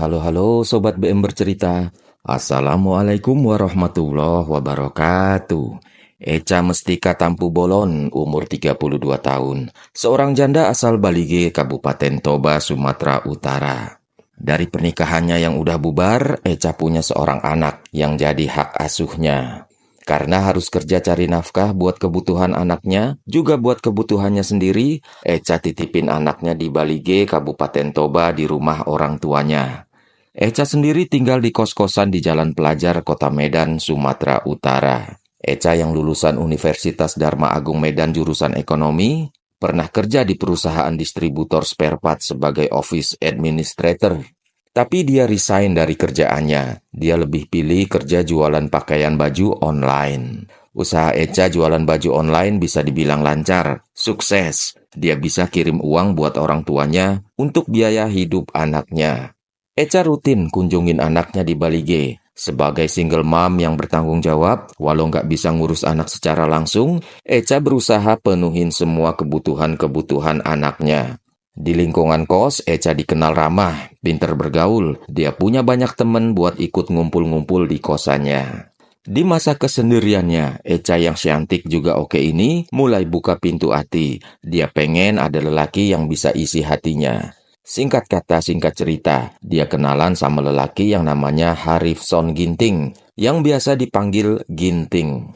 Halo Sobat BM bercerita. Assalamualaikum warahmatullahi wabarakatuh. Eca Mestika Tampu Bolon, umur 32 tahun. Seorang janda asal Balige, Kabupaten Toba, Sumatera Utara. Dari pernikahannya yang udah bubar, Eca punya seorang anak yang jadi hak asuhnya. Karena harus kerja cari nafkah buat kebutuhan anaknya, juga buat kebutuhannya sendiri, Eca titipin anaknya di Balige, Kabupaten Toba di rumah orang tuanya. Eca sendiri tinggal di kos-kosan di Jalan Pelajar, Kota Medan, Sumatera Utara. Eca yang lulusan Universitas Dharma Agung Medan jurusan ekonomi, pernah kerja di perusahaan distributor spare part sebagai office administrator. Tapi dia resign dari kerjaannya. Dia lebih pilih kerja jualan pakaian baju online. Usaha Eca jualan baju online bisa dibilang lancar, sukses. Dia bisa kirim uang buat orang tuanya untuk biaya hidup anaknya. Eca rutin kunjungin anaknya di Balige. Sebagai single mom yang bertanggung jawab, walau nggak bisa ngurus anak secara langsung, Eca berusaha penuhin semua kebutuhan-kebutuhan anaknya. Di lingkungan kos, Eca dikenal ramah, pinter bergaul. Dia punya banyak temen buat ikut ngumpul-ngumpul di kosannya. Di masa kesendiriannya, Eca yang cantik juga oke ini mulai buka pintu hati. Dia pengen ada lelaki yang bisa isi hatinya. Singkat kata, singkat cerita, dia kenalan sama lelaki yang namanya Harifson Ginting, yang biasa dipanggil Ginting.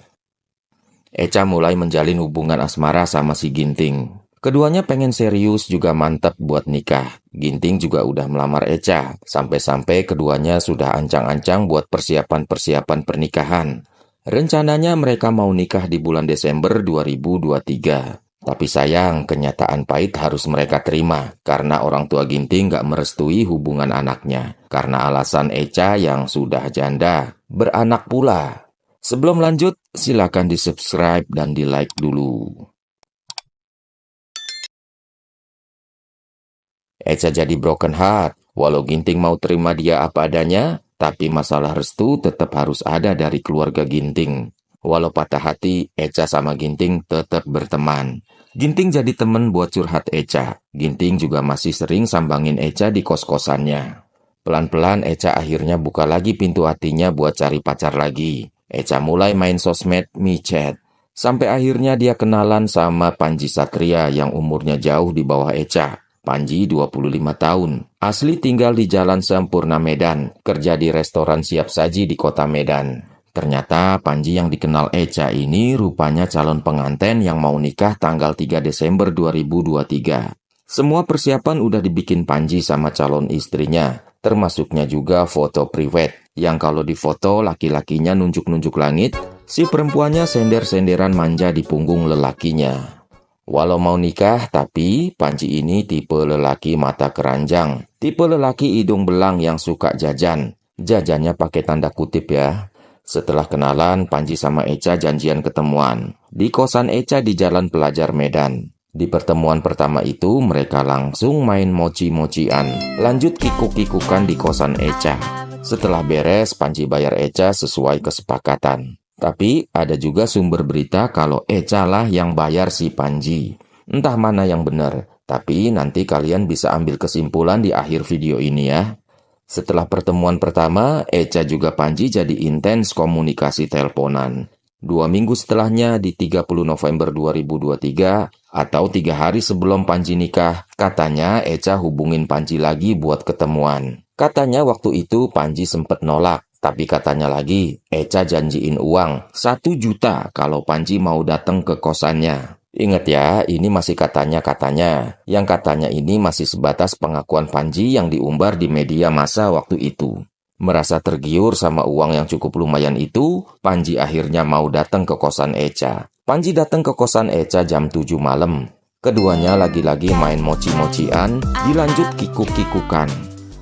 Eca mulai menjalin hubungan asmara sama si Ginting. Keduanya pengen serius juga mantep buat nikah. Ginting juga udah melamar Eca, sampai-sampai keduanya sudah ancang-ancang buat persiapan-persiapan pernikahan. Rencananya mereka mau nikah di bulan Desember 2023. Tapi sayang, kenyataan pahit harus mereka terima karena orang tua Ginting gak merestui hubungan anaknya. Karena alasan Eca yang sudah janda, beranak pula. Sebelum lanjut, silakan di-subscribe dan di-like dulu. Eca jadi broken heart. Walau Ginting mau terima dia apa adanya, tapi masalah restu tetap harus ada dari keluarga Ginting. Walau patah hati, Eca sama Ginting tetap berteman. Ginting jadi temen buat curhat Eca. Ginting juga masih sering sambangin Eca di kos-kosannya. Pelan-pelan Eca akhirnya buka lagi pintu hatinya buat cari pacar lagi. Eca mulai main sosmed micet. Sampai akhirnya dia kenalan sama Panji Satria yang umurnya jauh di bawah Eca. Panji 25 tahun. Asli tinggal di Jalan Sempurna Medan. Kerja di restoran siap saji di kota Medan. Ternyata Panji yang dikenal Eca ini rupanya calon pengantin yang mau nikah tanggal 3 Desember 2023. Semua persiapan udah dibikin Panji sama calon istrinya, termasuknya juga foto priwet, yang kalau difoto laki-lakinya nunjuk-nunjuk langit, si perempuannya sender-senderan manja di punggung lelakinya. Walau mau nikah, tapi Panji ini tipe lelaki mata keranjang, tipe lelaki hidung belang yang suka jajan. Jajannya pakai tanda kutip ya. Setelah kenalan, Panji sama Eca janjian ketemuan di kosan Eca di Jalan Pelajar Medan. Di pertemuan pertama itu, mereka langsung main moci-mocian, lanjut kikuk-kikukan di kosan Eca. Setelah beres, Panji bayar Eca sesuai kesepakatan. Tapi ada juga sumber berita kalau Eca lah yang bayar si Panji. Entah mana yang benar, tapi nanti kalian bisa ambil kesimpulan di akhir video ini ya. Setelah pertemuan pertama, Eca juga Panji jadi intens komunikasi teleponan. 2 minggu setelahnya di 30 November 2023 atau 3 hari sebelum Panji nikah, katanya Eca hubungin Panji lagi buat ketemuan. Katanya waktu itu Panji sempet nolak, tapi katanya lagi Eca janjiin uang 1 juta kalau Panji mau datang ke kosannya. Ingat ya, ini masih katanya-katanya. Yang katanya ini masih sebatas pengakuan Panji yang diumbar di media massa waktu itu. Merasa tergiur sama uang yang cukup lumayan itu, Panji akhirnya mau datang ke kosan Eca. Panji datang ke kosan Eca jam 7 malam. Keduanya lagi-lagi main moci-mocian, dilanjut kikuk-kikukan.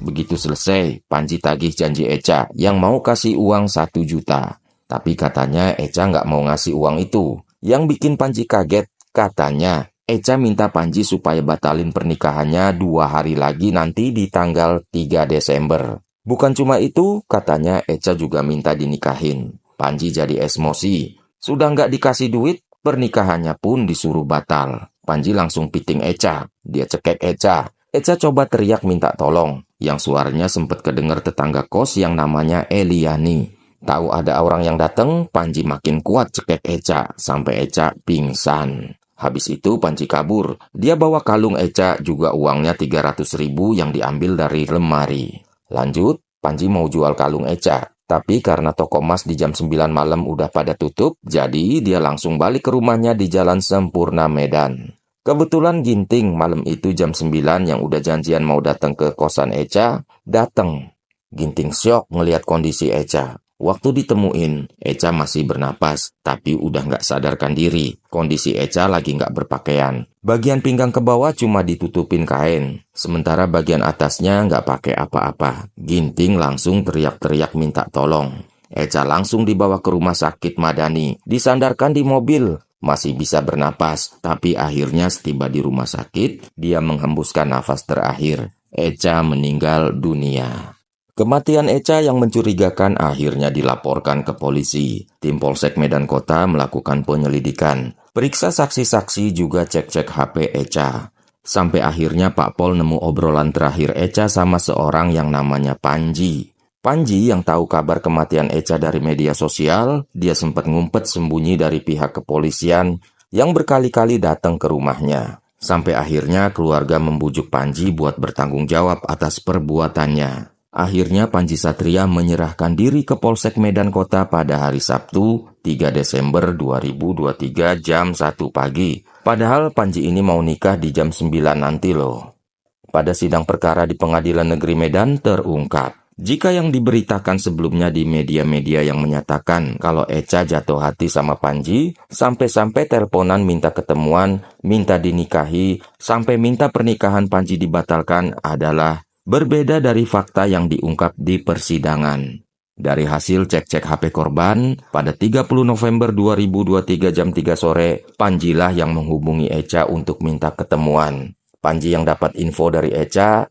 Begitu selesai, Panji tagih janji Eca yang mau kasih uang 1 juta. Tapi katanya Eca nggak mau ngasih uang itu. Yang bikin Panji kaget, katanya Eca minta Panji supaya batalin pernikahannya 2 hari lagi nanti di tanggal 3 Desember. Bukan cuma itu, katanya Eca juga minta dinikahin. Panji jadi emosi. Sudah nggak dikasih duit, pernikahannya pun disuruh batal. Panji langsung piting Eca. Dia cekek Eca. Eca coba teriak minta tolong. yang suaranya sempat kedengar tetangga kos yang namanya Eliani. Tahu ada orang yang datang, Panji makin kuat cekek Eca, sampai Eca pingsan. Habis itu Panji kabur. Dia bawa kalung Eca, juga uangnya 300.000 yang diambil dari lemari. Lanjut, Panji mau jual kalung Eca. Tapi karena toko emas di jam 9 malam udah pada tutup, jadi dia langsung balik ke rumahnya di Jalan Sempurna, Medan. Kebetulan Ginting malam itu jam 9 yang udah janjian mau datang ke kosan Eca, datang. Ginting syok ngelihat kondisi Eca. Waktu ditemuin, Eca masih bernapas, tapi udah nggak sadarkan diri. Kondisi Eca lagi nggak berpakaian. Bagian pinggang ke bawah cuma ditutupin kain, sementara bagian atasnya nggak pakai apa-apa. Ginting langsung teriak-teriak minta tolong. Eca langsung dibawa ke rumah sakit Madani, disandarkan di mobil. Masih bisa bernapas, tapi akhirnya setiba di rumah sakit, dia menghembuskan nafas terakhir. Eca meninggal dunia. Kematian Eca yang mencurigakan akhirnya dilaporkan ke polisi. Tim Polsek Medan Kota melakukan penyelidikan. Periksa saksi-saksi juga cek-cek HP Eca. Sampai akhirnya Pak Pol nemu obrolan terakhir Eca sama seorang yang namanya Panji. Panji yang tahu kabar kematian Eca dari media sosial, dia sempat ngumpet sembunyi dari pihak kepolisian yang berkali-kali datang ke rumahnya. Sampai akhirnya keluarga membujuk Panji buat bertanggung jawab atas perbuatannya. Akhirnya Panji Satria menyerahkan diri ke Polsek Medan Kota pada hari Sabtu 3 Desember 2023 jam 1 pagi. Padahal Panji ini mau nikah di jam 9 nanti loh. Pada sidang perkara di Pengadilan Negeri Medan terungkap, jika yang diberitakan sebelumnya di media-media yang menyatakan kalau Eca jatuh hati sama Panji, sampai-sampai teleponan minta ketemuan, minta dinikahi, sampai minta pernikahan Panji dibatalkan adalah berbeda dari fakta yang diungkap di persidangan. Dari hasil cek-cek HP korban, pada 30 November 2023 jam 3 sore, Panjilah yang menghubungi Eca untuk minta ketemuan. Panji yang dapat info dari Eca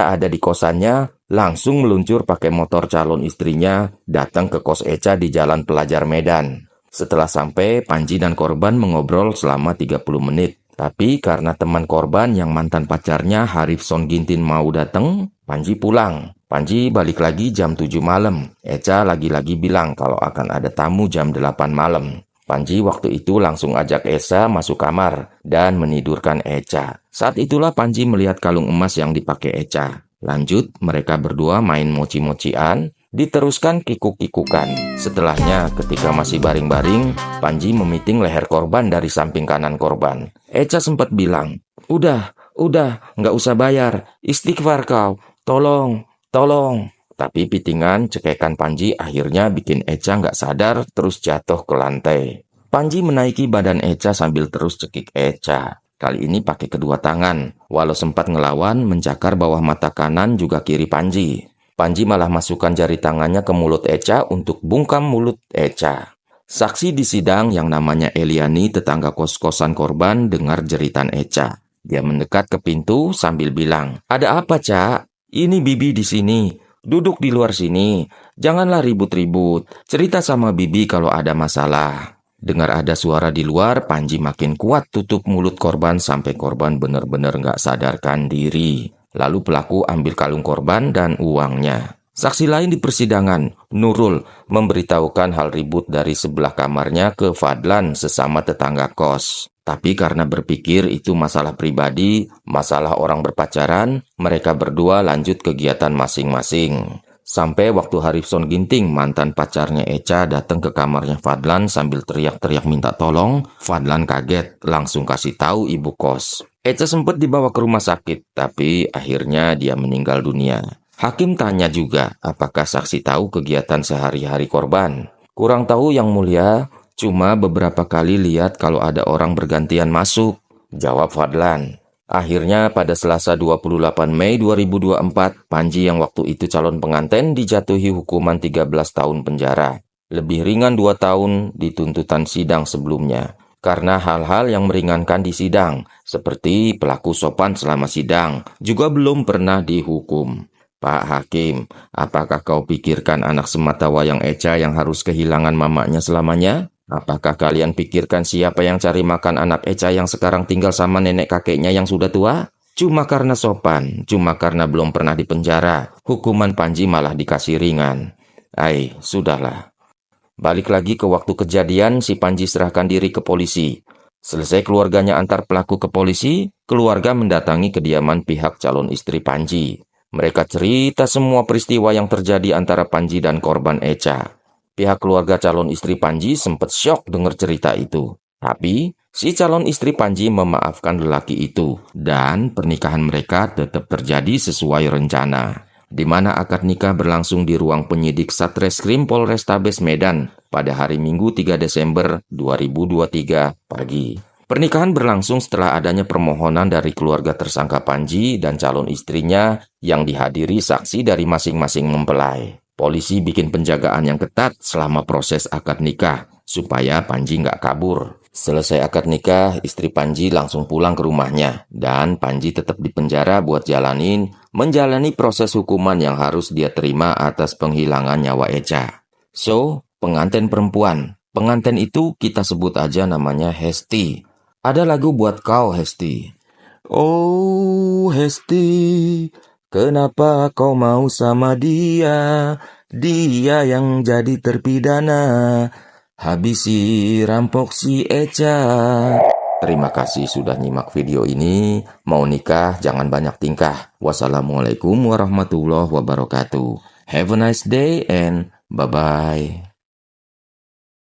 ada di kosannya, langsung meluncur pakai motor calon istrinya, datang ke kos Eca di Jalan Pelajar Medan. Setelah sampai, Panji dan korban mengobrol selama 30 menit. Tapi karena teman korban yang mantan pacarnya Harifson Ginting mau datang, Panji pulang. Panji balik lagi jam 7 malam. Eca lagi-lagi bilang kalau akan ada tamu jam 8 malam. Panji waktu itu langsung ajak Eca masuk kamar dan menidurkan Eca. Saat itulah Panji melihat kalung emas yang dipakai Eca. Lanjut, mereka berdua main moci-mocian, diteruskan kikuk-kikukan. Setelahnya, ketika masih baring-baring, Panji memiting leher korban dari samping kanan korban. Eca sempat bilang, udah, nggak usah bayar, istighfar kau, tolong. Tapi pitingan cekekan Panji akhirnya bikin Eca nggak sadar terus jatuh ke lantai. Panji menaiki badan Eca sambil terus cekik Eca. Kali ini pakai kedua tangan. Walau sempat ngelawan, mencakar bawah mata kanan juga kiri Panji. Panji malah masukkan jari tangannya ke mulut Eca untuk bungkam mulut Eca. Saksi di sidang yang namanya Eliani, tetangga kos-kosan korban, dengar jeritan Eca. Dia mendekat ke pintu sambil bilang, "Ada apa, Cak? Ini Bibi di sini. Duduk di luar sini. Janganlah ribut-ribut. Cerita sama Bibi kalau ada masalah." Dengar ada suara di luar, Panji makin kuat tutup mulut korban sampai korban benar-benar nggak sadarkan diri. Lalu pelaku ambil kalung korban dan uangnya. Saksi lain di persidangan, Nurul, memberitahukan hal ribut dari sebelah kamarnya ke Fadlan, sesama tetangga kos. Tapi karena berpikir itu masalah pribadi, masalah orang berpacaran, mereka berdua lanjut kegiatan masing-masing. Sampai waktu Harifson Ginting, mantan pacarnya Eca, datang ke kamarnya Fadlan sambil teriak-teriak minta tolong, Fadlan kaget, langsung kasih tahu ibu kos. Eca sempat dibawa ke rumah sakit, tapi akhirnya dia meninggal dunia. Hakim tanya juga, apakah saksi tahu kegiatan sehari-hari korban? Kurang tahu yang mulia, cuma beberapa kali lihat kalau ada orang bergantian masuk, jawab Fadlan. Akhirnya pada Selasa 28 Mei 2024, Panji yang waktu itu calon pengantin dijatuhi hukuman 13 tahun penjara. Lebih ringan 2 tahun di tuntutan sidang sebelumnya. Karena hal-hal yang meringankan di sidang, seperti pelaku sopan selama sidang, juga belum pernah dihukum. Pak Hakim, apakah kau pikirkan anak semata wayang Eca yang harus kehilangan mamanya selamanya? Apakah kalian pikirkan siapa yang cari makan anak Eca yang sekarang tinggal sama nenek kakeknya yang sudah tua? Cuma karena sopan, cuma karena belum pernah dipenjara, hukuman Panji malah dikasih ringan. Sudahlah. Balik lagi ke waktu kejadian, si Panji serahkan diri ke polisi. Selesai keluarganya antar pelaku ke polisi, keluarga mendatangi kediaman pihak calon istri Panji. Mereka cerita semua peristiwa yang terjadi antara Panji dan korban Echa. Pihak keluarga calon istri Panji sempat syok dengar cerita itu. Tapi, si calon istri Panji memaafkan lelaki itu, dan pernikahan mereka tetap terjadi sesuai rencana, di mana akad nikah berlangsung di ruang penyidik Satreskrim Polrestabes Medan pada hari Minggu 3 Desember 2023 pagi. Pernikahan berlangsung setelah adanya permohonan dari keluarga tersangka Panji dan calon istrinya yang dihadiri saksi dari masing-masing mempelai. Polisi bikin penjagaan yang ketat selama proses akad nikah, supaya Panji nggak kabur. Selesai akad nikah, istri Panji langsung pulang ke rumahnya, dan Panji tetap di penjara buat menjalani proses hukuman yang harus dia terima atas penghilangan nyawa Echa. So, pengantin perempuan. Pengantin itu kita sebut aja namanya Hesti. Ada lagu buat kau, Hesti. Oh, Hesti, kenapa kau mau sama dia? Dia yang jadi terpidana. Habisi rampok si Echa. Terima kasih sudah nyimak video ini. Mau nikah jangan banyak tingkah. Wassalamualaikum warahmatullahi wabarakatuh. Have a nice day and bye-bye.